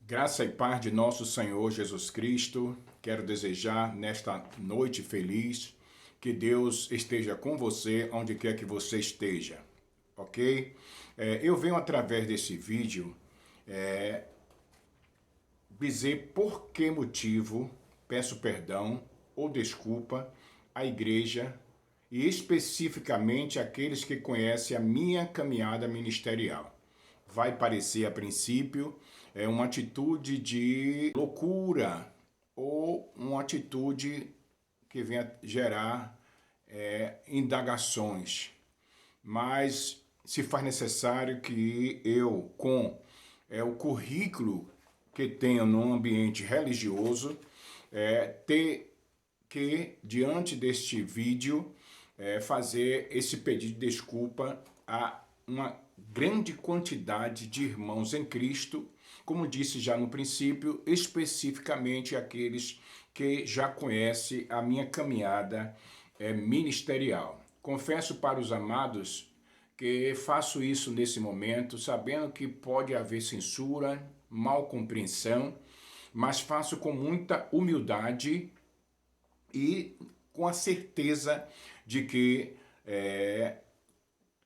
Graça e paz de nosso Senhor Jesus Cristo. Quero desejar nesta noite feliz que Deus esteja com você onde quer que você esteja, ok? Eu venho através desse vídeo dizer por que motivo peço perdão ou desculpa à igreja e especificamente àqueles que conhecem a minha caminhada ministerial. Vai parecer a princípio uma atitude de loucura ou uma atitude que venha gerar indagações, mas se faz necessário que eu, com o currículo que tenho no ambiente religioso, ter que, diante deste vídeo, fazer esse pedido de desculpa a uma grande quantidade de irmãos em Cristo, como disse já no princípio, especificamente aqueles que já conhecem a minha caminhada ministerial. Confesso para os amados que faço isso nesse momento, sabendo que pode haver censura, mal compreensão, mas faço com muita humildade e com a certeza de que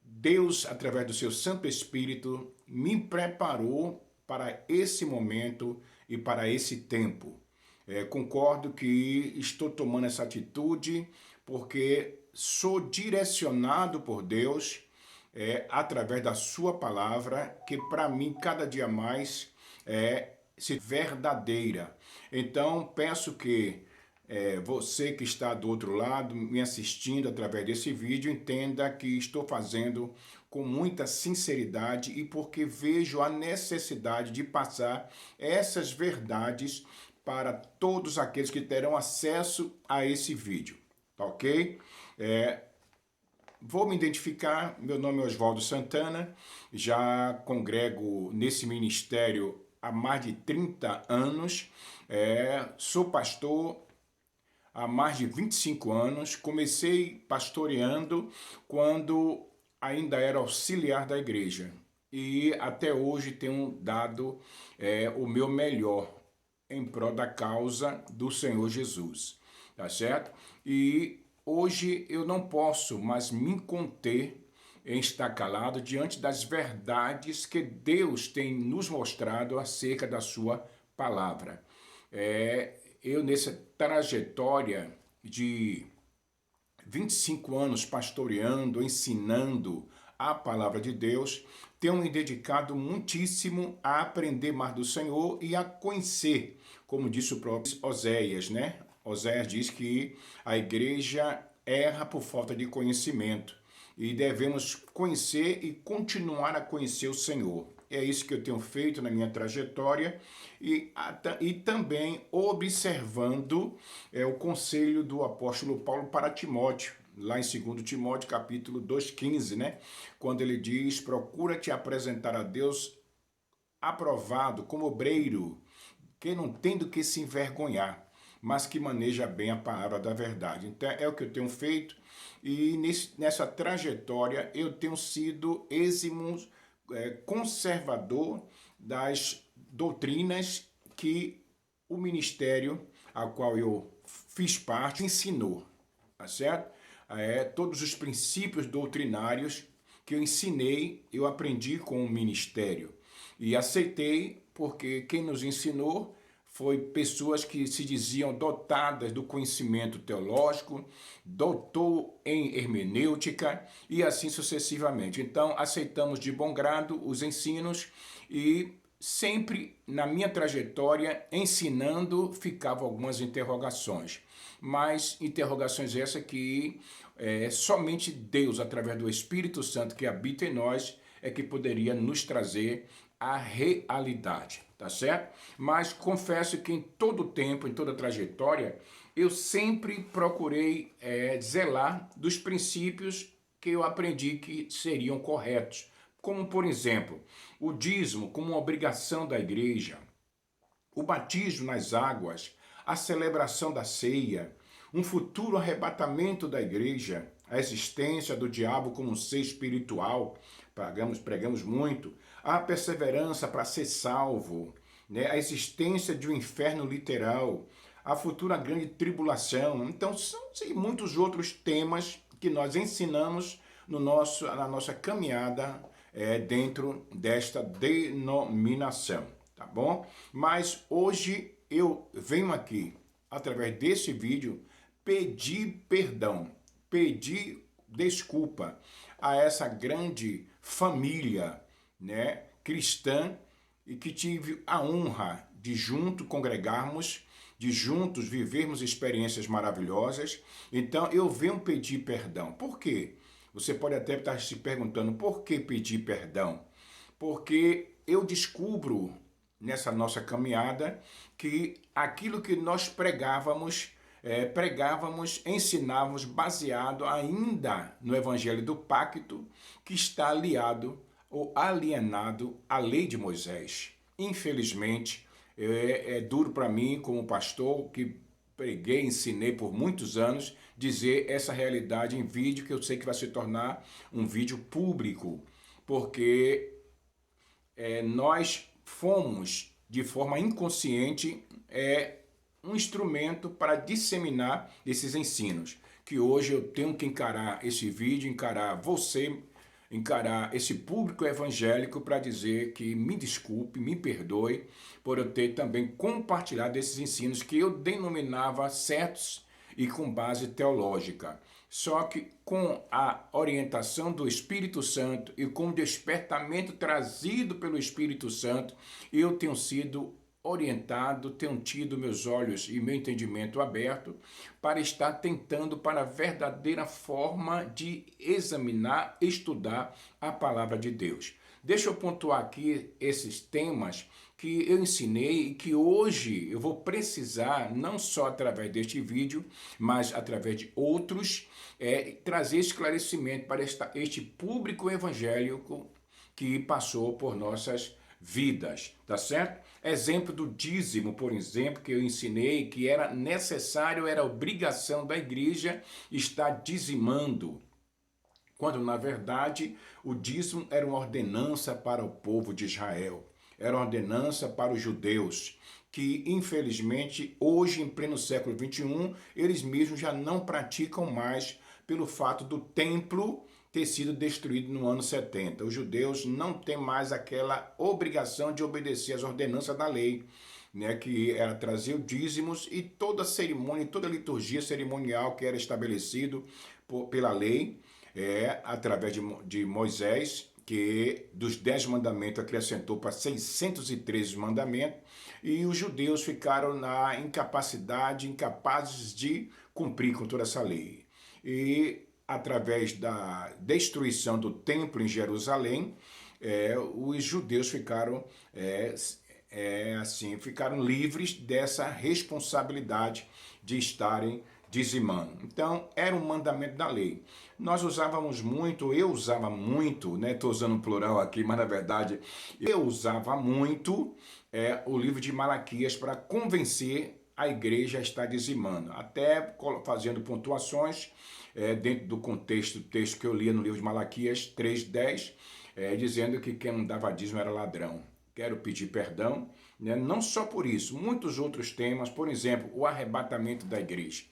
Deus, através do seu Santo Espírito, me preparou para esse momento e para esse tempo. Concordo que estou tomando essa atitude porque sou direcionado por Deus através da sua palavra, que para mim cada dia mais se verdadeira. Então peço que você que está do outro lado, me assistindo através desse vídeo, entenda que estou fazendo com muita sinceridade e porque vejo a necessidade de passar essas verdades para todos aqueles que terão acesso a esse vídeo, tá ok? Vou me identificar, meu nome é Oswaldo Santana, já congrego nesse ministério há mais de 30 anos, sou pastor há mais de 25 anos, comecei pastoreando quando ainda era auxiliar da igreja e até hoje tenho dado o meu melhor em prol da causa do Senhor Jesus, tá certo? E hoje eu não posso mais me conter em estar calado diante das verdades que Deus tem nos mostrado acerca da sua palavra. Eu, nessa trajetória de 25 anos pastoreando, ensinando a palavra de Deus, tenho me dedicado muitíssimo a aprender mais do Senhor e a conhecer, como disse o próprio Oséias, né? Oséias diz que a igreja erra por falta de conhecimento e devemos conhecer e continuar a conhecer o Senhor. É isso que eu tenho feito na minha trajetória e também observando o conselho do apóstolo Paulo para Timóteo, lá em 2 Timóteo capítulo 2,15, né? Quando ele diz, procura te apresentar a Deus aprovado como obreiro, que não tem do que se envergonhar, mas que maneja bem a palavra da verdade. Então é o que eu tenho feito e nessa trajetória eu tenho sido êximo conservador das doutrinas que o ministério ao qual eu fiz parte ensinou, tá certo? Todos os princípios doutrinários que eu ensinei, eu aprendi com o ministério e aceitei porque quem nos ensinou foi pessoas que se diziam dotadas do conhecimento teológico, doutor em hermenêutica e assim sucessivamente. Então, aceitamos de bom grado os ensinos e sempre na minha trajetória ensinando ficavam algumas interrogações. Mas interrogações essas que somente Deus, através do Espírito Santo que habita em nós, é que poderia nos trazer a realidade, tá certo? Mas confesso que em todo tempo, em toda trajetória, eu sempre procurei zelar dos princípios que eu aprendi que seriam corretos. Como, por exemplo, o dízimo como uma obrigação da igreja, o batismo nas águas, a celebração da ceia, um futuro arrebatamento da igreja, a existência do diabo como um ser espiritual, pregamos muito, a perseverança para ser salvo, né, a existência de um inferno literal, a futura grande tribulação. Então, são sim, muitos outros temas que nós ensinamos na nossa caminhada dentro desta denominação, tá bom? Mas hoje eu venho aqui, através desse vídeo, pedir perdão, pedir desculpa a essa grande família, né, cristã, e que tive a honra de junto congregarmos, de juntos vivermos experiências maravilhosas. Então eu venho pedir perdão. Por quê? Você pode até estar se perguntando por que pedir perdão? Porque eu descubro nessa nossa caminhada que aquilo que nós ensinávamos baseado ainda no Evangelho do Pacto, que está aliado ou alienado à lei de Moisés. Infelizmente, é duro para mim, como pastor, que preguei, ensinei por muitos anos, dizer essa realidade em vídeo, que eu sei que vai se tornar um vídeo público, porque nós fomos, de forma inconsciente, um instrumento para disseminar esses ensinos. Que hoje eu tenho que encarar esse vídeo, encarar você, encarar esse público evangélico para dizer que me desculpe, me perdoe por eu ter também compartilhado esses ensinos que eu denominava certos e com base teológica. Só que com a orientação do Espírito Santo e com o despertamento trazido pelo Espírito Santo, eu tenho sido orientado, tenho tido meus olhos e meu entendimento aberto para estar tentando para a verdadeira forma de examinar, estudar a palavra de Deus. Deixa eu pontuar aqui esses temas que eu ensinei e que hoje eu vou precisar, não só através deste vídeo, mas através de outros, trazer esclarecimento para este público evangélico que passou por nossas vidas, tá certo? Exemplo do dízimo, por exemplo, que eu ensinei que era necessário, era obrigação da igreja estar dizimando, quando na verdade o dízimo era uma ordenança para o povo de Israel, era uma ordenança para os judeus, que infelizmente hoje, em pleno século XXI, eles mesmos já não praticam mais pelo fato do templo ter sido destruído no ano 70. Os judeus não têm mais aquela obrigação de obedecer às ordenanças da lei, né, que era trazer dízimos e toda a cerimônia, toda a liturgia cerimonial que era estabelecido pela lei, através de Moisés, que dos 10 mandamentos acrescentou para 613 mandamentos, e os judeus ficaram na incapacidade, incapazes de cumprir com toda essa lei. E através da destruição do templo em Jerusalém, os judeus ficaram ficaram livres dessa responsabilidade de estarem dizimando. Então, era um mandamento da lei. Nós usávamos muito, eu usava muito, né? Estou usando plural aqui, mas na verdade eu usava muito o livro de Malaquias para convencer a igreja a estar dizimando, até fazendo pontuações dentro do contexto do texto que eu lia no livro de Malaquias 3:10, dizendo que quem não dava dízimo era ladrão. Quero pedir perdão, né? Não só por isso, muitos outros temas, por exemplo, o arrebatamento da igreja,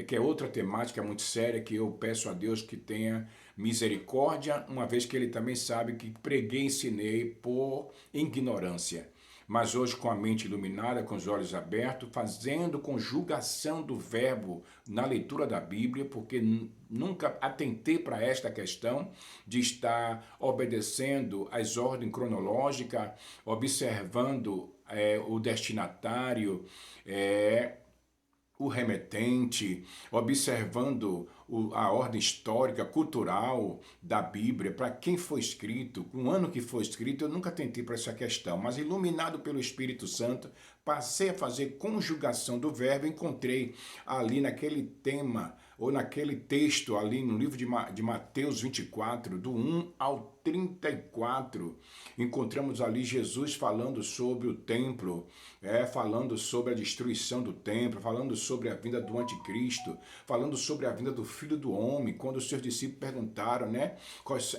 que é outra temática muito séria que eu peço a Deus que tenha misericórdia, uma vez que Ele também sabe que preguei e ensinei por ignorância. Mas hoje, com a mente iluminada, com os olhos abertos, fazendo conjugação do verbo na leitura da Bíblia, porque nunca atentei para esta questão de estar obedecendo às ordens cronológicas, observando o destinatário, o remetente, observando a ordem histórica, cultural da Bíblia, para quem foi escrito, o ano que foi escrito, eu nunca tentei para essa questão, mas iluminado pelo Espírito Santo, passei a fazer conjugação do verbo, encontrei ali naquele tema, ou naquele texto ali no livro de Mateus 24, do 1 ao 34, encontramos ali Jesus falando sobre o templo, falando sobre a destruição do templo, falando sobre a vinda do anticristo, falando sobre a vinda do Filho do Homem, quando os seus discípulos perguntaram, né, quais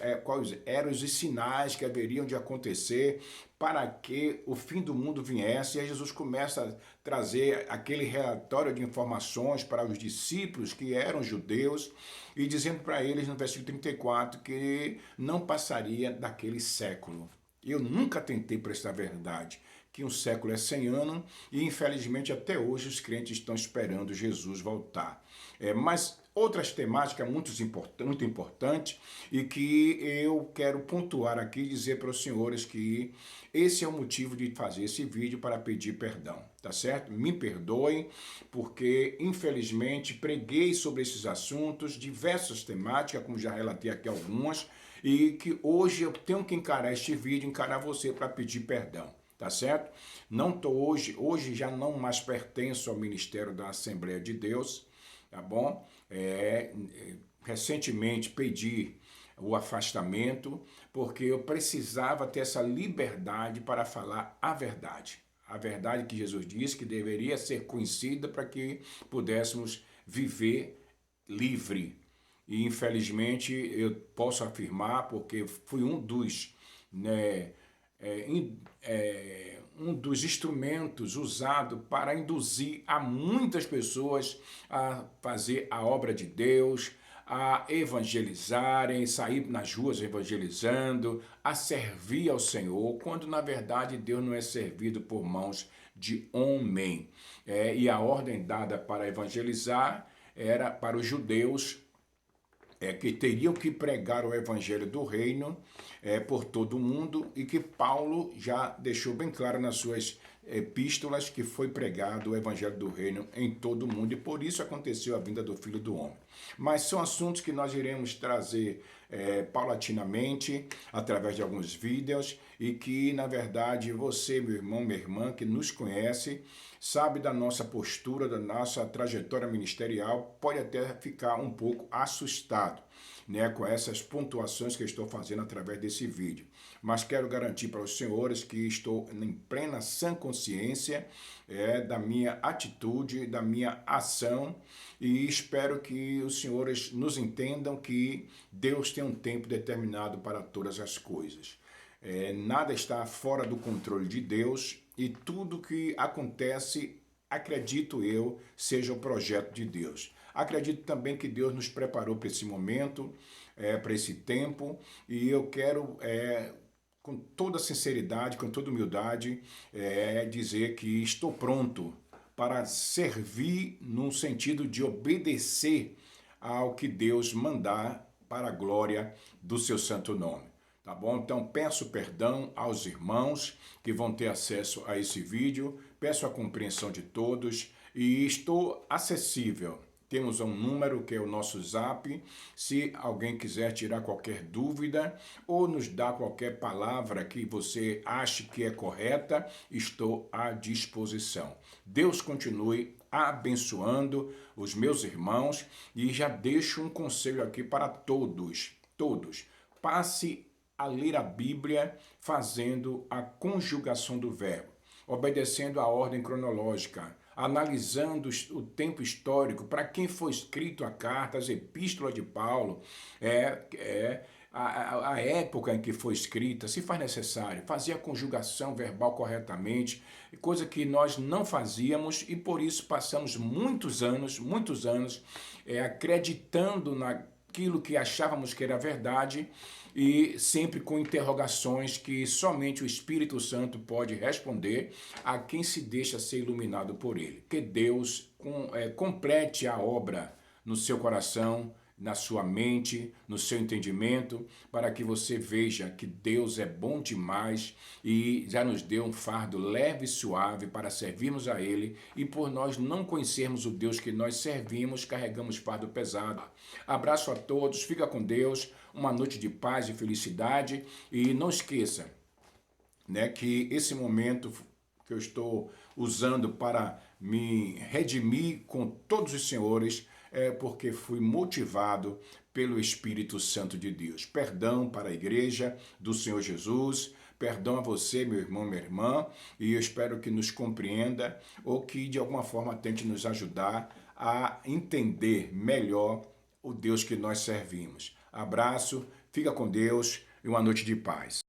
eram os sinais que haveriam de acontecer para que o fim do mundo viesse. E aí Jesus começa a trazer aquele relatório de informações para os discípulos que eram judeus e dizendo para eles no versículo 34 que não passaria daquele século. Eu nunca tentei prestar verdade, que um século é 100 anos e infelizmente até hoje os crentes estão esperando Jesus voltar. Mas outras temáticas muito importantes e que eu quero pontuar aqui e dizer para os senhores que esse é o motivo de fazer esse vídeo para pedir perdão, tá certo? Me perdoem, porque infelizmente preguei sobre esses assuntos, diversas temáticas, como já relatei aqui algumas, e que hoje eu tenho que encarar este vídeo, encarar você para pedir perdão. Tá certo? Não tô hoje já não mais pertenço ao Ministério da Assembleia de Deus, tá bom? Recentemente pedi o afastamento, porque eu precisava ter essa liberdade para falar a verdade. A verdade que Jesus disse que deveria ser conhecida para que pudéssemos viver livre. E infelizmente eu posso afirmar, porque fui um dos, né, um dos instrumentos usado para induzir a muitas pessoas a fazer a obra de Deus, a evangelizarem, sair nas ruas evangelizando, a servir ao Senhor, quando na verdade Deus não é servido por mãos de homem. E a ordem dada para evangelizar era para os judeus, que teriam que pregar o evangelho do reino por todo o mundo, e que Paulo já deixou bem claro nas suas epístolas que foi pregado o evangelho do reino em todo o mundo, e por isso aconteceu a vinda do Filho do Homem. Mas são assuntos que nós iremos trazer paulatinamente, através de alguns vídeos, e que, na verdade, você, meu irmão, minha irmã, que nos conhece, sabe da nossa postura, da nossa trajetória ministerial, pode até ficar um pouco assustado, né, com essas pontuações que eu estou fazendo através desse vídeo. Mas quero garantir para os senhores que estou em plena sã consciência da minha atitude, da minha ação, e espero que os senhores nos entendam que Deus tem um tempo determinado para todas as coisas. Nada está fora do controle de Deus, e tudo que acontece, acredito eu, seja o projeto de Deus. Acredito também que Deus nos preparou para esse momento, para esse tempo, e eu quero, com toda sinceridade, com toda humildade, dizer que estou pronto para servir no sentido de obedecer ao que Deus mandar para a glória do seu santo nome. Tá bom? Então peço perdão aos irmãos que vão ter acesso a esse vídeo, peço a compreensão de todos e estou acessível. Temos um número que é o nosso Zap, se alguém quiser tirar qualquer dúvida ou nos dar qualquer palavra que você ache que é correta, estou à disposição. Deus continue abençoando os meus irmãos, e já deixo um conselho aqui para todos. Passe a ler a Bíblia fazendo a conjugação do verbo, obedecendo a ordem cronológica, analisando o tempo histórico, para quem foi escrito a carta, as epístolas de Paulo, a época em que foi escrita, se faz necessário, fazer a conjugação verbal corretamente, coisa que nós não fazíamos, e por isso passamos muitos anos acreditando naquilo que achávamos que era verdade, e sempre com interrogações que somente o Espírito Santo pode responder a quem se deixa ser iluminado por ele. Que Deus complete a obra no seu coração, na sua mente, no seu entendimento, para que você veja que Deus é bom demais e já nos deu um fardo leve e suave para servirmos a Ele, e por nós não conhecermos o Deus que nós servimos, carregamos fardo pesado. Abraço a todos, fica com Deus, uma noite de paz e felicidade, e não esqueça, né, que esse momento que eu estou usando para me redimir com todos os senhores, porque fui motivado pelo Espírito Santo de Deus. Perdão para a igreja do Senhor Jesus, perdão a você, meu irmão, minha irmã, e eu espero que nos compreenda ou que de alguma forma tente nos ajudar a entender melhor o Deus que nós servimos. Abraço, fica com Deus e uma noite de paz.